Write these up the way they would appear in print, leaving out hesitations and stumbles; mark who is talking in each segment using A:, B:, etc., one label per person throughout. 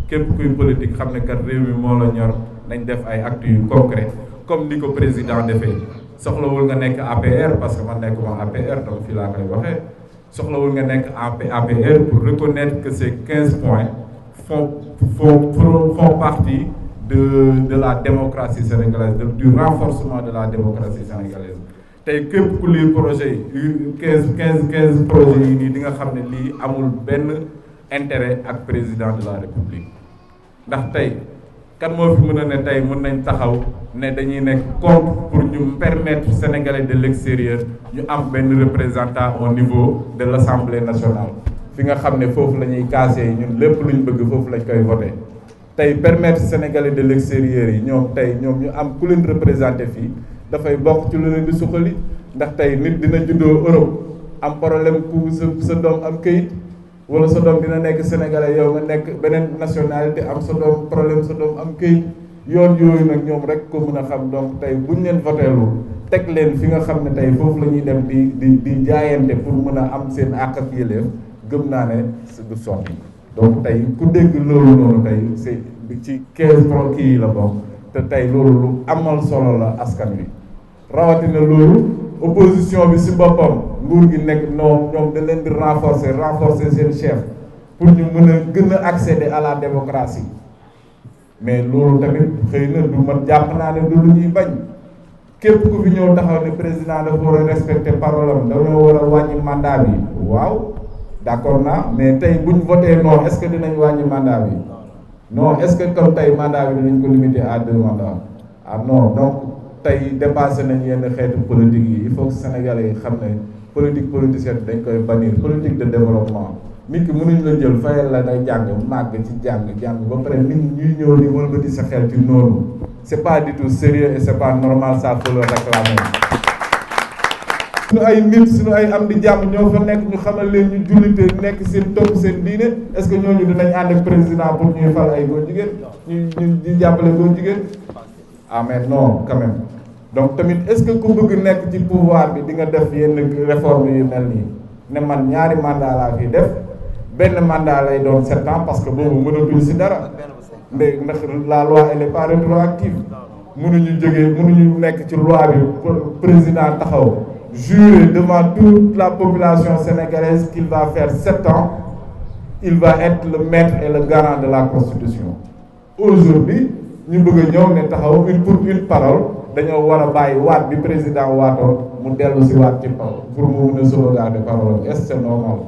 A: képp kuy politique xam ne kat réew mi moo la ñor nañ def ay actes yu concret comme ni ko président defee soxlawul nga nekk APR parce que man nekkuma APR donc fii laa koy waxee soxlawul nga nekk APR pour reconnaître que ces 15 points font partie de la démocratie sénégalaise du renforcement de la démocratie sénégalaise tey képp ku lire projet yi 15 projets yi nii di nga xam ne lii amul benn intérêt ak président de la république ndax tey kan moo fi mën a ne tey mën nañ taxaw ne dañuy nekk contre pour ñu permettre sénégalais de l'extérieur ñu am benn représentant au niveau de l'Assemblée nationale fi nga xam ne foofu la ñuy casser ñun lépp luñ bëgg foofu lañ koy voter tey permettre sénégalais de l'extérieur yi ñoom ñu am ku leen représenté fii dafay bokk ci lu leen di suqali ndax tey nit dina juddoo Europe am problème ku sa doom am këyit wala sa doom dina nekk sénégalais yow nga nekk beneen nationalité am sa doom problème sa doom am këyit yoon yooyu nag ñoom rek ko mën a xam donc tey buñ leen voteelu teg leen fi nga xam ne tey foofu la ñuy dem di jaayante pour mën a am seen àq ak yëleef gëm naa ne du sotti donc tey ku dégg loolu noonu tey c'est ci 15 pro kii yi la bokk te tey loolu lu amal solo la askan wi rawatina loolu opposition bi si boppam nguur gi nekk non ñoom da leen di renforcer seen chef pour ñu mën a gën a accéder à la démocratie mais loolu tamit xëy na du ma jàpp naa ne du lu ñuy bañ képp ku fi ñëw taxaw ne président dafa war a respecter parole am dañoo war a wàññi mandat bi waaw d'accord naa mais tey buñ voté non est-ce que dinañ wàññi mandat bi non est-ce que comme tey mandat bi dinañ ko limiter à 2 mandats ah non donc tey dépassé nañ yenn xeetu politique yi il faut que Sénégalais yi xam ne politicienne dañ koy bannir politique de développement nit ki mënuñ la jël fayal la ngay jàng màgg ci jàng ba pare nit ñuy ñëw di wëlbati sa xel ci noonu c'est pas du tout sérieux et c'est pas normal, ça faut le réclamer. suñu ay nit suñu ay am di jàmm ñoo fa nekk ñu xamal leen ñu jullite nekk seen topp seen diine est-ce que ñooñu dinañ ànd ak président pour ñuy fal ay góor jigéen ñu jàppale góor jigéen ah mais non quand même donc tamit est-ce que ku bëgg nekk ci pouvoir bi di nga def yenn réforme yu mel nii ne man ñaari mandat laa fi def benn mandat lay doon 7 ans parce que boobu mënatul si dara ndax la loi elle est pas rétroactive mënuñu nekk ci loi bi président taxaw jurer devant toute la population sénégalaise qu'il va faire 7 ans, il va être le maître et le garant de la Constitution. Aujourd'hui, nous voulons pour une parole, nous voulons que le président mu dellu si waat ci pour mu mën a sauvegarder parole. Est-ce que c'est normal?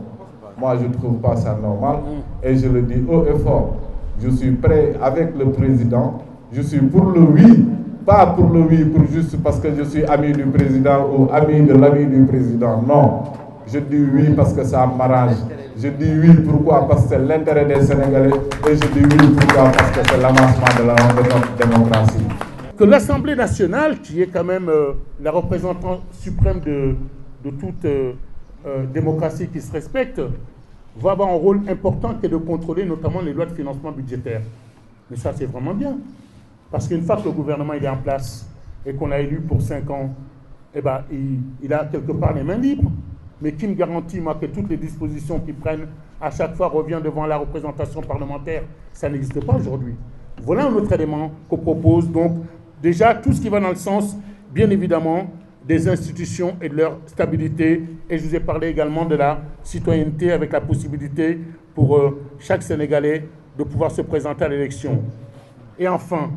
A: Moi, je ne trouve pas ça normal et je le dis haut et fort. Je suis prêt avec le président, je suis pour le oui. Pas pour le oui, pour juste parce que je suis ami du président ou ami de l'ami du président. Non. Je dis oui parce que ça m'arrange. Je dis oui pourquoi? Parce que c'est l'intérêt des Sénégalais. Et je dis oui pourquoi? Parce que c'est l'avancement de notre démocratie.
B: Que l'Assemblée nationale, qui est quand même la représentante suprême de toute démocratie qui se respecte, va avoir un rôle important qui est de contrôler notamment les lois de financement budgétaire. Mais ça, c'est vraiment bien. Parce qu'une fois que le gouvernement est en place et qu'on l'a élu pour 5 ans, eh ben, il a quelque part les mains libres. Mais qui me garantit, moi, que toutes les dispositions qu'ils prennent à chaque fois reviennent devant la représentation parlementaire? Ça n'existe pas aujourd'hui. Voilà un autre élément qu'on propose. Donc, déjà, tout ce qui va dans le sens, bien évidemment, des institutions et de leur stabilité. Et je vous ai parlé également de la citoyenneté avec la possibilité pour chaque Sénégalais de pouvoir se présenter à l'élection. Et enfin,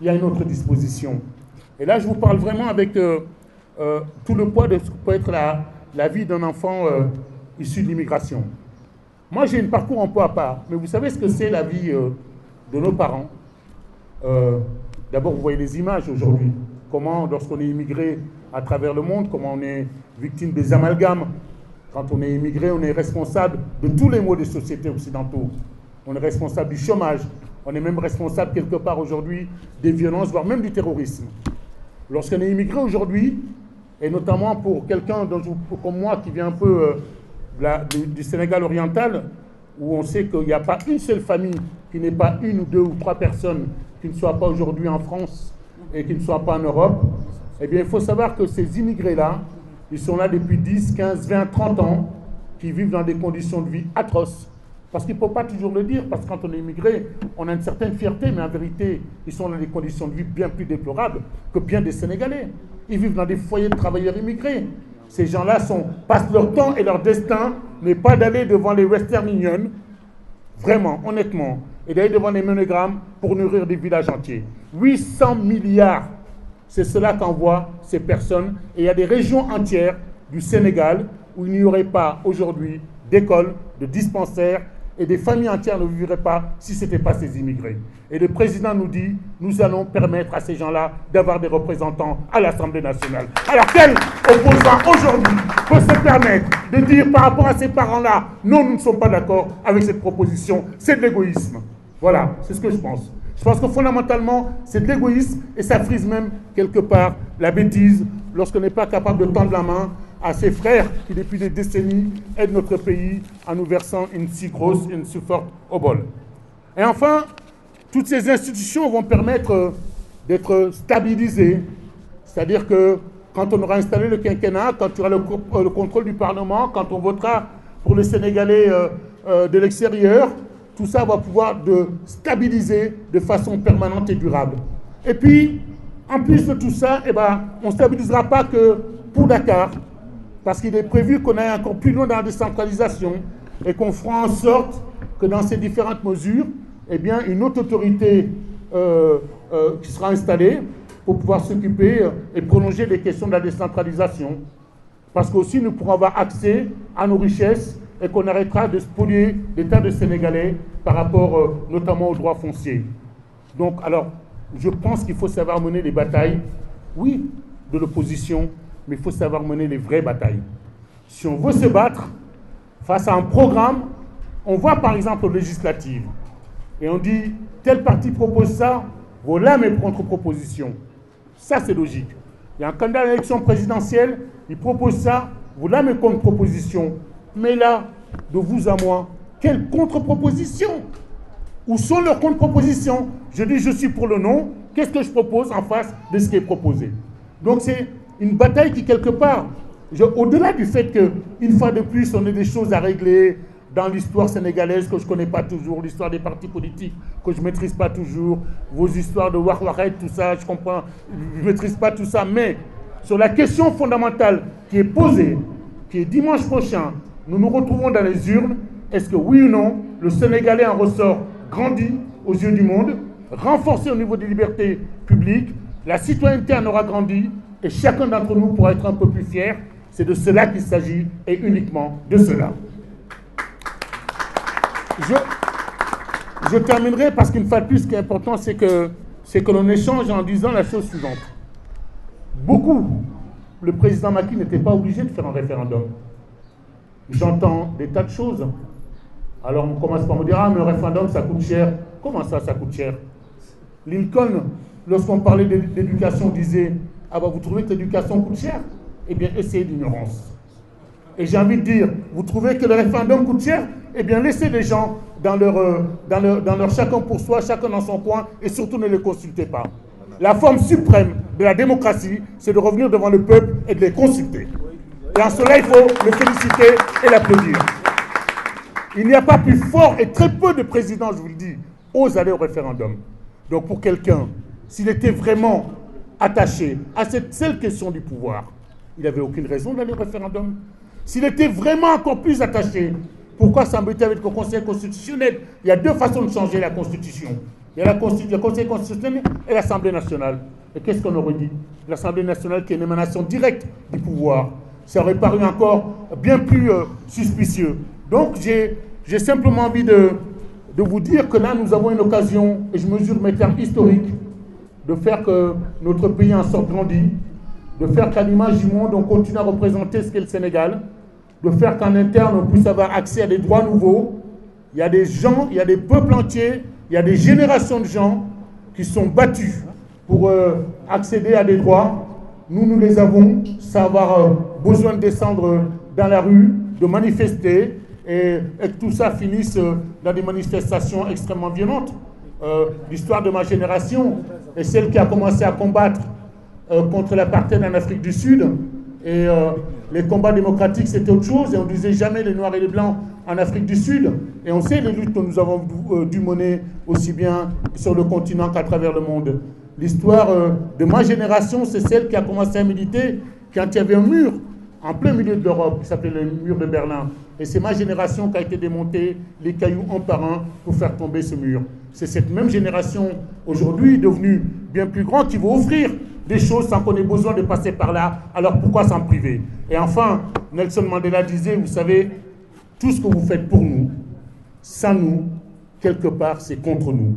B: il y a une autre disposition. Et là, je vous parle vraiment avec tout le poids de ce que peut être la vie d'un enfant issu de l'immigration. Moi, j'ai un parcours un peu à part, mais vous savez ce que c'est la vie de nos parents. D'abord, vous voyez les images aujourd'hui. Comment, lorsqu'on est immigré à travers le monde, comment on est victime des amalgames. Quand on est immigré, on est responsable de tous les maux des sociétés occidentaux. On est responsable du chômage. On est même responsable quelque part aujourd'hui des violences, voire même du terrorisme. Lorsqu'on est immigré aujourd'hui, et notamment pour quelqu'un comme moi qui vient un peu du Sénégal oriental, où on sait qu'il n'y a pas une seule famille qui n'ait pas 1 ou 2 ou 3 personnes qui ne soient pas aujourd'hui en France et qui ne soient pas en Europe, eh bien il faut savoir que ces immigrés-là, ils sont là depuis 10, 15, 20, 30 ans, qui vivent dans des conditions de vie atroces, Parce qu'il ne faut pas toujours le dire, parce que quand on est immigré, on a une certaine fierté, mais en vérité, ils sont dans des conditions de vie bien plus déplorables que bien des Sénégalais. Ils vivent dans des foyers de travailleurs immigrés. Ces gens-là passent leur temps et leur destin n'est pas d'aller devant les Western Union, vraiment, honnêtement, et d'aller devant les monogrammes pour nourrir des villages entiers. 800 milliards, c'est cela qu'envoient ces personnes. Et il y a des régions entières du Sénégal où il n'y aurait pas aujourd'hui d'écoles, de dispensaires, et des familles entières ne vivraient pas si ce n'était pas ces immigrés. Et le président nous dit, nous allons permettre à ces gens-là d'avoir des représentants à l'Assemblée nationale. Alors quel opposant aujourd'hui peut se permettre de dire par rapport à ces parents-là, non, nous ne sommes pas d'accord avec cette proposition, c'est de l'égoïsme. Voilà, c'est ce que je pense. Je pense que fondamentalement, c'est de l'égoïsme et ça frise même quelque part la bêtise lorsqu'on n'est pas capable de tendre la main à ses frères qui, depuis des décennies, aident notre pays en nous versant une si grosse et une si forte obole. Et enfin, toutes ces institutions vont permettre d'être stabilisées. C'est-à-dire que quand on aura installé le quinquennat, quand il y aura le contrôle du Parlement, quand on votera pour les Sénégalais de l'extérieur, tout ça va pouvoir stabiliser de façon permanente et durable. Et puis, en plus de tout ça, on ne stabilisera pas que pour Dakar, parce qu'il est prévu qu'on aille encore plus loin dans la décentralisation et qu'on fera en sorte que dans ces différentes mesures, une autre autorité qui sera installée pour pouvoir s'occuper et prolonger les questions de la décentralisation. Parce qu'aussi, nous pourrons avoir accès à nos richesses et qu'on arrêtera de spolier l'État de Sénégalais par rapport notamment aux droits fonciers. Donc, alors, je pense qu'il faut savoir mener les batailles, oui, de l'opposition, mais il faut savoir mener les vraies batailles. Si on veut se battre face à un programme, on voit par exemple aux législatives, et on dit, tel parti propose ça, voilà mes contre-propositions. Ça, c'est logique. Il y a un candidat à l'élection présidentielle, il propose ça, voilà mes contre-propositions. Mais là, de vous à moi, quelle contre-proposition? Où sont leurs contre-propositions? Je dis, je suis pour le non, qu'est-ce que je propose en face de ce qui est proposé? Donc c'est une bataille qui, quelque part, au-delà du fait qu'une fois de plus, on ait des choses à régler dans l'histoire sénégalaise que je ne connais pas toujours, l'histoire des partis politiques que je ne maîtrise pas toujours, vos histoires de Warwaret, tout ça, je comprends, je ne maîtrise pas tout ça, mais sur la question fondamentale qui est posée, qui est dimanche prochain, nous nous retrouvons dans les urnes, est-ce que oui ou non, le Sénégalais en ressort grandi aux yeux du monde, renforcé au niveau des libertés publiques, la citoyenneté en aura grandi, et chacun d'entre nous pourra être un peu plus fier. C'est de cela qu'il s'agit, et uniquement de cela. Je terminerai parce qu'une fois de plus, ce qui est important, c'est que l'on échange en disant la chose suivante. Le président Macky n'était pas obligé de faire un référendum. J'entends des tas de choses. Alors on commence par me dire, mais le référendum, ça coûte cher. Comment ça coûte cher? Lincoln, lorsqu'on parlait d'éducation, disait, vous trouvez que l'éducation coûte cher? Eh bien, essayez l'ignorance. Et j'ai envie de dire, vous trouvez que le référendum coûte cher? Eh bien, laissez les gens dans leur chacun pour soi, chacun dans son coin, et surtout ne les consultez pas. La forme suprême de la démocratie, c'est de revenir devant le peuple et de les consulter. Et en cela, il faut le féliciter et l'applaudir. Il n'y a pas plus fort, et très peu de présidents, je vous le dis, osent aller au référendum. Donc pour quelqu'un, s'il était vraiment attaché à cette seule question du pouvoir, il n'avait aucune raison d'aller au référendum. S'il était vraiment encore plus attaché, pourquoi s'embêter avec le Conseil constitutionnel? Il y a deux façons de changer la Constitution. Il y a le Conseil constitutionnel et l'Assemblée nationale. Et qu'est-ce qu'on aurait dit? L'Assemblée nationale qui est une émanation directe du pouvoir. Ça aurait paru encore bien plus suspicieux. Donc j'ai simplement envie de vous dire que là, nous avons une occasion, et je mesure mes termes historiques, de faire que notre pays en sorte grandi, de faire qu'à l'image du monde, on continue à représenter ce qu'est le Sénégal, de faire qu'en interne, on puisse avoir accès à des droits nouveaux. Il y a des gens, il y a des peuples entiers, il y a des générations de gens qui sont battus pour accéder à des droits. Nous les avons, sans avoir besoin de descendre dans la rue, de manifester, et que tout ça finisse dans des manifestations extrêmement violentes. L'histoire de ma génération est celle qui a commencé à combattre contre l'apartheid en Afrique du Sud. Et les combats démocratiques, c'était autre chose. Et on ne disait jamais les Noirs et les Blancs en Afrique du Sud. Et on sait les luttes que nous avons dû mener aussi bien sur le continent qu'à travers le monde. L'histoire de ma génération, c'est celle qui a commencé à militer quand il y avait un mur en plein milieu de l'Europe qui s'appelait le mur de Berlin. Et c'est ma génération qui a été démontée les cailloux un par un pour faire tomber ce mur. C'est cette même génération aujourd'hui devenue bien plus grande qui va offrir des choses sans qu'on ait besoin de passer par là. Alors pourquoi s'en priver? Et enfin, Nelson Mandela disait, vous savez, tout ce que vous faites pour nous, sans nous, quelque part, c'est contre nous.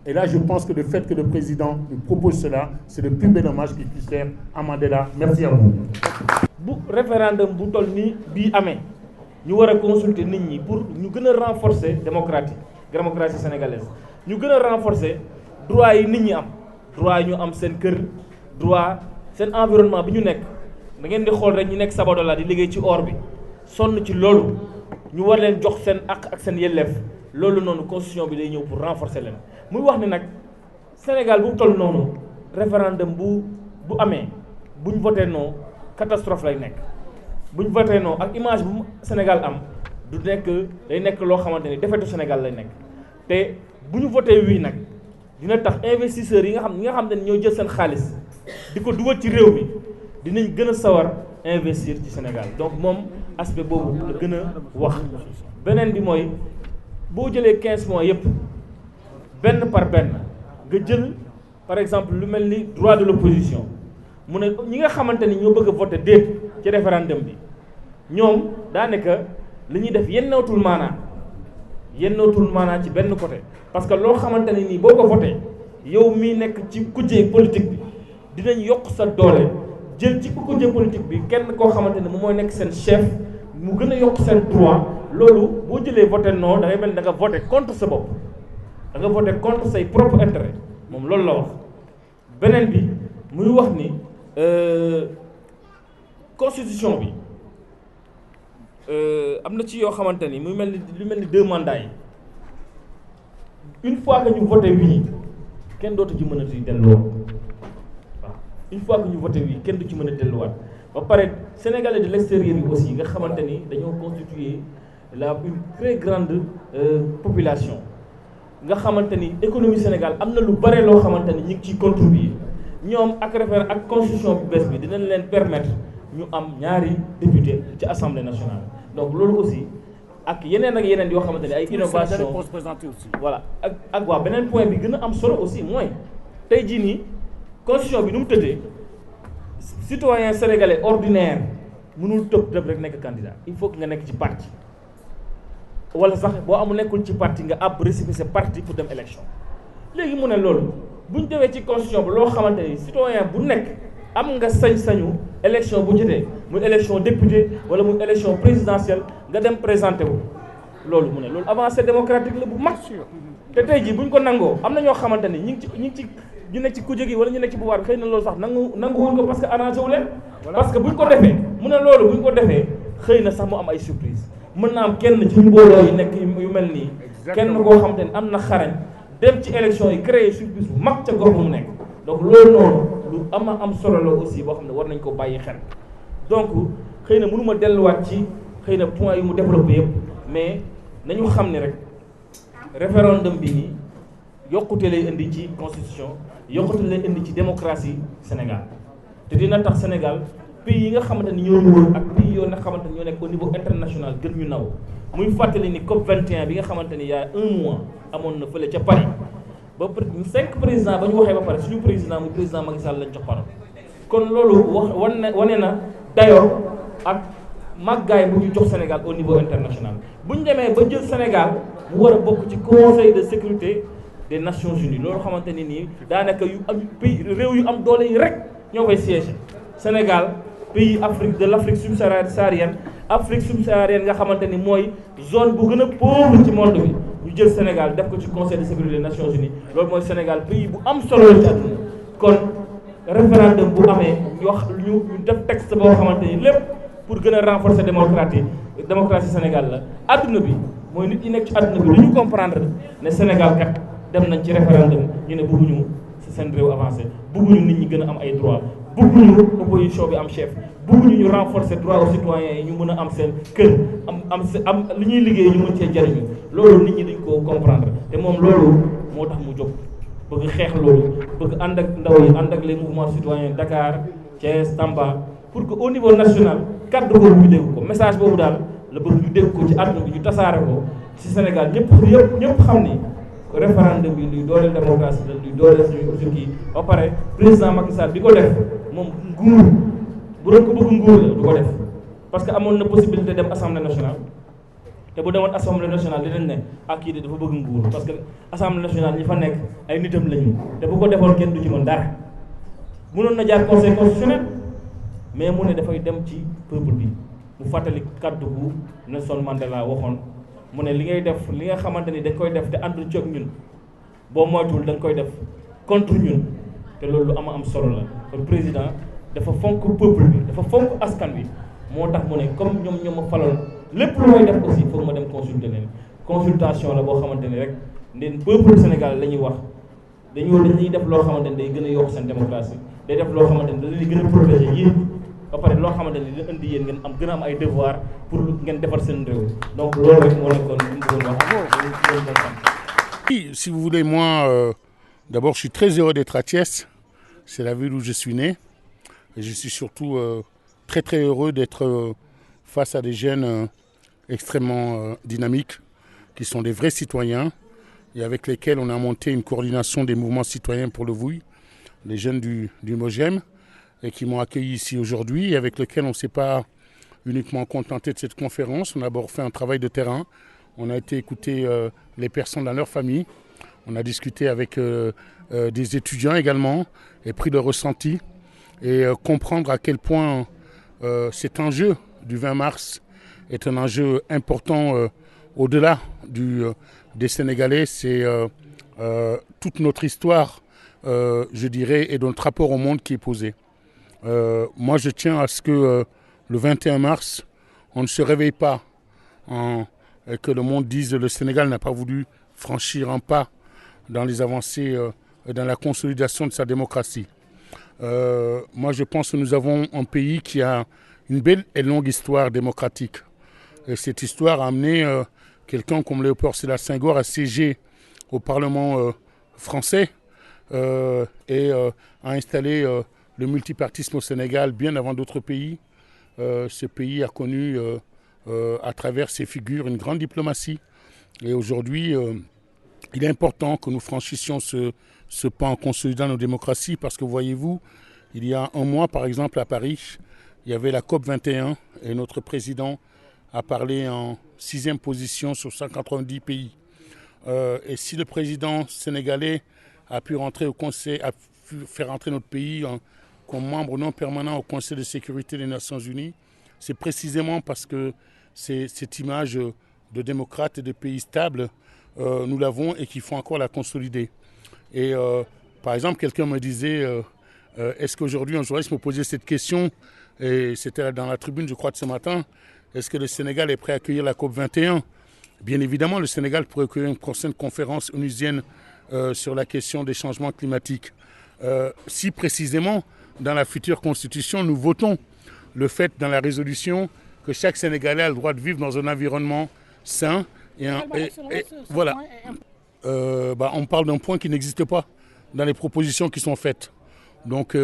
B: Et là, je pense que le fait que le président nous propose cela, c'est le plus bel hommage qu'il puisse faire à Mandela. Merci à vous.
C: Bu référendum bu toll nii bii amee ñu war a consulter nit ñi pour ñu gën a renforcer démocratie sénégalaise ñu gën a renforcer droit yi nit ñi am droit yi ñu am seen kër droit seen environnement bi ñu nekk da ngeen di xool rek ñu nekk Sabadola di liggéey ci or bi sonn ci loolu ñu war leen jox seen àq ak seen yelleef loolu noonu constitution bi day ñëw pour renforcer leen muy wax ni nag Sénégal bu toll noonu référendum bu amee buñ voté non catastrophe lay nekk buñ voté non ak image bu Sénégal am du nekk day nekk loo xamante ni defetu Sénégal lay nekk te bu ñu voté wii nag dina tax investisseurs yi nga xam ne ñoo jël seen xaalis di ko dugal ci réew mi dinañ gën a sawar investir ci Sénégal donc moom aspect boobu la gën a wax. beneen bi mooy boo jëlee 15 mois yëpp benn par benn nga jël par exemple lu mel ni droit de l'opposition mu ne ñi nga xamante ni ñoo bëgg a voter déet ci référendum bi ñoom daanaka li ñuy def yennootul maanaa ci benn côté parce que loo xamante ne nii boo ko voté yow mii nekk ci kujje politique bi dinañ yokk sa doole jël ci kujje politique bi kenn koo xamante ne moom mooy nekk seen chef mu gën a yokk seen droit loolu boo jëlee voté non da ngay mel da nga voté contre sa bopp da nga voté contre say propre intérêt moom loolu la wax. beneen bi muy wax ni constitution bi am na ci yoo xamante ni muy mel ni lu mel ni 2 mandats yi une fois que ñu voté wii kenn dootu ci mën a di delluwaat waaw une fois que ñu voté wii kenn du ci mën a delluwaat ba pare sénégalais de l'extérieur yi aussi nga xamante ni dañoo constituer une très grande population nga xamante ni économie Sénégal am na lu bare loo xamante ni ñu ngi ciy contribuer ñoom ak ak constitution bu bees bi dinañ leen permettre ñu am ñaari député ci assemblée nationale donc loolu aussi ak yeneen yoo xamante ne ay innovation voilà ak waa beneen point bi gën a am solo aussi mooy tey jii nii constitution bi nu mu tëddee citoyen sénégalais ordinaire mënul tëb rek nekk candidat il faut que nga nekk ci parti wala sax boo nekkul ci parti nga ab récépissé parti pour dem élection léegi mu ne loolu bu ñu demee ci constitution bi loo xamante ni citoyen bu nekk am nga sañ-sañu élection bu jotee muy élection député wala muy élection présidentielle nga dem présenté wu loolu mu ne loolu avancée démocratique la bu mag te tey jii bu ñu ko nangoo am na ñoo xamante ni ñu nekk ci kujje gi wala ñu nekk ci pouvoir bi xëy na loolu sax nanguwul ko parce que arrangé wu leen parce que bu ñu ko defee mu ne loolu bu ñu ko defee xëy na sax mu am ay surprise mën na am kenn ci mbooloo yi nekk yu mel nii kenn koo xamante ni am na xarañ dem ci élection yi créer surprise bu mag ca gox bu mu nekk donc loolu noonu lu am solo la aussi boo xam ne war nañ ko bàyyi xel donc xëy na mënuma delluwaat ci xëy na point yu mu développé yëpp mais nañu xam ne rek référendum bi nii yokkute lay indi ci constitution yokkute lay indi ci démocratie Sénégal te dina tax Sénégal pays yi nga xamante ni ñoo ñu wër ak pays yoo nga xamante ni ñoo nekk au niveau international gën ñu naw muy fàttali ni COP 21 bi nga xamante ni y a 1 mois amoon na fële ca Paris ba 5 présidents ba ñu waxee ba pare suñu président muy président Macky Sall lañ jox parole kon loolu wane na dayoo ak màggaay bu ñu jox Sénégal au niveau international bu ñu demee ba jël Sénégal mu war a bokk ci conseil de sécurité des Nations Unies loolu xamante ni nii daanaka yu am pays réew yu am doole yi rek ñoo koy siège Sénégal pays Afrique de l'Afrique subsaharienne nga xamante ni mooy zone bu gën a pauvre ci monde bi ñu jël Sénégal def ko ci conseil de sécurité des Nations Unies loolu mooy Sénégal pays bu am solo la ci àdduna kon référendum bu amee ñu def texte boo xamante ni lépp pour gën a renforcer démocratie Sénégal la àdduna bi mooy nit ñi nekk ci àdduna bi dañu comprendre ne Sénégal kat dem nañ ci référendum ñu ne bëgguñu seen réew avancé bëgguñu nit ñi gën a am ay droit bëgguñu opposition bi am chef bëgguñu ñu renforcer droit aux citoyens yi ñu mën a am seen kër am li ñuy liggéey ñu mën cee jariñu loolu nit ñi dañ ko comprendre te moom loolu moo tax mu jóg bëgg xeex loolu bëgg ànd ak ndaw yi ànd ak les mouvements citoyens Dakar Thiès Tamba pour que au niveau national kaddu boobu ñu dégg ko message boobu daal la bëgg ñu dégg ko ci àdduna bi ñu tasaare ko ci Sénégal ñëpp xam ni référendum bi luy dooleel démocratie la luy dooleel suñu objectif ba pare président Macky Sall bi ko def moom nguur bu doon ko bëgg nguur la du ko def parce que amoon na possibilité dem assemblée nationale te bu demoon assemblée nationale dinañ ne ak kii de dafa bëgg nguur parce que assemblée nationale ñi fa nekk ay nitam lañu te bu ko defoon kenn du ci mën dara mënoon na jaar conseil constitutionnel mais mu ne dafay dem ci peuple bi mu fàttali kàddu gu Nelson Mandela waxoon mu ne li ngay def li nga xamante ni dañ koy def te àndul ci ak ñun boo moytuwul da nga koy def contre ñun te loolu lu am solo la kon président dafa fonk peuple bi dafa fonk askan bi moo tax mu ne comme ñoom ma faloon lépp lu may def aussi foog ma dem consulter leen consultation la boo xamante ni rek ndeen peuple Sénégal la ñuy wax dañuy def loo xamante ni day gën a yokk seen démocratie day def loo xamante ni da leen di gën a protéger yéen ba pare loo xamante ni dina indi yéen ngeen am gën a am ay devoir pour ngeen defar seen réew donc loolu rek moo nekkoon li mu bëggoon
B: Oui, si vous voulez, moi, d'abord, je suis très heureux d'être à Thiès. C'est la ville où je suis né. Et je suis surtout très, très heureux d'être face à des jeunes extrêmement dynamiques, qui sont des vrais citoyens et avec lesquels on a monté une coordination des mouvements citoyens pour le Vouille, les jeunes du Mogem, et qui m'ont accueilli ici aujourd'hui, et avec lesquels on ne s'est pas uniquement contenté de cette conférence. On a d'abord fait un travail de terrain. On a été écouter les personnes dans leur famille. On a discuté avec des étudiants également et pris le ressenti et comprendre à quel point cet enjeu du 20 mars est un enjeu important au-delà des Sénégalais. C'est toute notre histoire, je dirais, et notre rapport au monde qui est posé. Moi, je tiens à ce que le 21 mars, on ne se réveille pas et que le monde dise que le Sénégal n'a pas voulu franchir un pas dans les avancées et dans la consolidation de sa démocratie. Moi, je pense que nous avons un pays qui a une belle et longue histoire démocratique. Et cette histoire a amené quelqu'un comme Léopold Sédar Senghor à siéger au Parlement français et à installer le multipartisme au Sénégal bien avant d'autres pays. Ce pays a connu à travers ces figures une grande diplomatie. Et aujourd'hui, il est important que nous franchissions ce pas en consolidant nos démocraties parce que voyez-vous, il y a un mois par exemple à Paris, il y avait la COP 21 et notre président a parlé en 6e position sur 190 pays. Et si le président sénégalais a pu rentrer au Conseil, a pu faire entrer notre pays comme membre non permanent au Conseil de sécurité des Nations Unies, c'est précisément parce que cette image de démocrate et de pays stable, nous l'avons et qu'il faut encore la consolider. Et par exemple, quelqu'un me disait, est-ce qu'aujourd'hui un journaliste me posait cette question, et c'était dans la tribune, je crois, de ce matin, est-ce que le Sénégal est prêt à accueillir la COP 21 ? Bien évidemment, le Sénégal pourrait accueillir une prochaine conférence onusienne sur la question des changements climatiques. Si précisément, dans la future constitution, nous votons le fait dans la résolution que chaque Sénégalais a le droit de vivre dans un environnement sain. Voilà. On parle d'un point qui n'existe pas dans les propositions qui sont faites. Donc,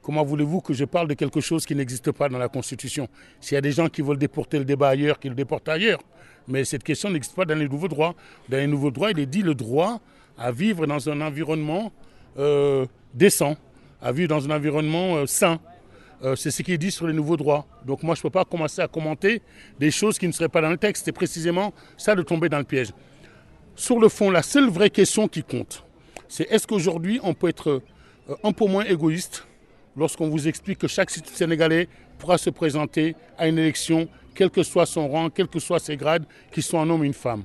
B: comment voulez-vous que je parle de quelque chose qui n'existe pas dans la Constitution ? S'il y a des gens qui veulent déporter le débat ailleurs, qu'ils le déportent ailleurs. Mais cette question n'existe pas dans les nouveaux droits. Dans les nouveaux droits, il est dit le droit à vivre dans un environnement décent, à vivre dans un environnement sain. C'est ce qui est dit sur les nouveaux droits. Donc moi, je ne peux pas commencer à commenter des choses qui ne seraient pas dans le texte. C'est précisément ça de tomber dans le piège. Sur le fond, la seule vraie question qui compte, c'est est-ce qu'aujourd'hui, on peut être un peu moins égoïste lorsqu'on vous explique que chaque Sénégalais pourra se présenter à une élection, quel que soit son rang, quels que soient ses grades, qu'il soit un homme ou une femme.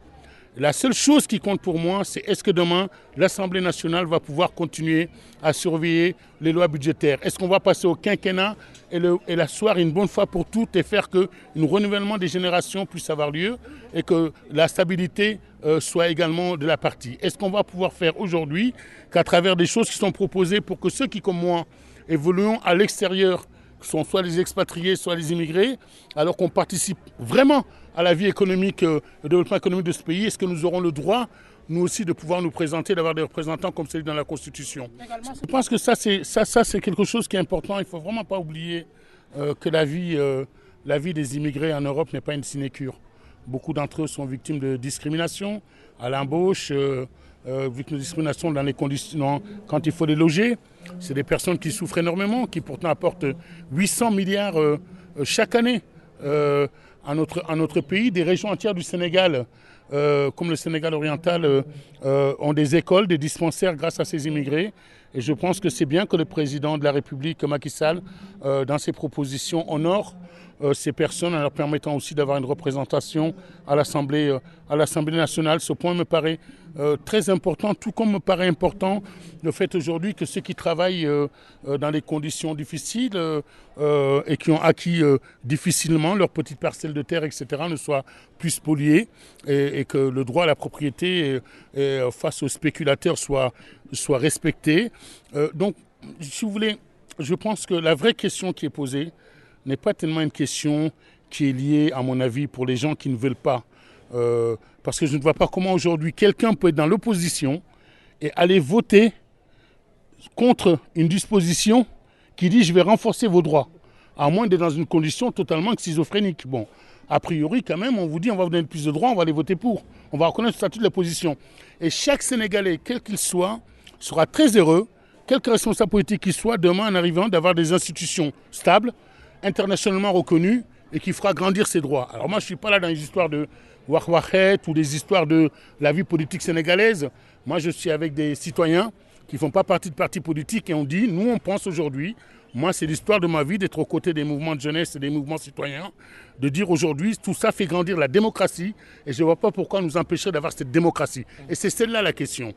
B: La seule chose qui compte pour moi, c'est est-ce que demain, l'Assemblée nationale va pouvoir continuer à surveiller les lois budgétaires ? Est-ce qu'on va passer au quinquennat et l'asseoir une bonne fois pour toutes et faire qu'un renouvellement des générations puisse avoir lieu et que la stabilité soit également de la partie ? Est-ce qu'on va pouvoir faire aujourd'hui qu'à travers des choses qui sont proposées pour que ceux qui, comme moi, évoluons à l'extérieur, que ce sont soit les expatriés, soit les immigrés, alors qu'on participe vraiment à la vie économique, au développement économique de ce pays, est-ce que nous aurons le droit, nous aussi, de pouvoir nous présenter, d'avoir des représentants comme celui dans la Constitution? Je pense que ça, c'est quelque chose qui est important. Il ne faut vraiment pas oublier que la vie des immigrés en Europe n'est pas une sinécure. Beaucoup d'entre eux sont victimes de discrimination à l'embauche, victimes de discrimination dans les conditions quand il faut les loger. C'est des personnes qui souffrent énormément, qui pourtant apportent 800 milliards chaque année à notre pays. Des régions entières du Sénégal, comme le Sénégal oriental, ont des écoles, des dispensaires grâce à ces immigrés. Et je pense que c'est bien que le président de la République, Macky Sall, dans ses propositions, honore ces personnes en leur permettant aussi d'avoir une représentation à l'Assemblée nationale. Ce point me paraît très important, tout comme me paraît important le fait aujourd'hui que ceux qui travaillent dans des conditions difficiles et qui ont acquis difficilement leur petite parcelle de terre, etc., ne soient plus spoliés et que le droit à la propriété face aux spéculateurs soit respecté. Donc, si vous voulez, je pense que la vraie question qui est posée n'est pas tellement une question qui est liée, à mon avis, pour les gens qui ne veulent pas. Parce que je ne vois pas comment aujourd'hui quelqu'un peut être dans l'opposition et aller voter contre une disposition qui dit « je vais renforcer vos droits », à moins d'être dans une condition totalement schizophrénique. Bon, a priori, quand même, on vous dit « on va vous donner plus de droits, on va les voter pour ». On va reconnaître le statut de l'opposition. Et chaque Sénégalais, quel qu'il soit, sera très heureux, quelque responsable politique qu'il soit, demain en arrivant, d'avoir des institutions stables, internationalement reconnues et qui fera grandir ses droits. Alors moi, je ne suis pas là dans les histoires de Wahwahet ou des histoires de la vie politique sénégalaise. Moi, je suis avec des citoyens qui ne font pas partie de partis politiques et on dit, nous, on pense aujourd'hui, moi, c'est l'histoire de ma vie d'être aux côtés des mouvements de jeunesse et des mouvements citoyens, de dire aujourd'hui, tout ça fait grandir la démocratie et je ne vois pas pourquoi nous empêcher d'avoir cette démocratie. Et c'est celle-là la question.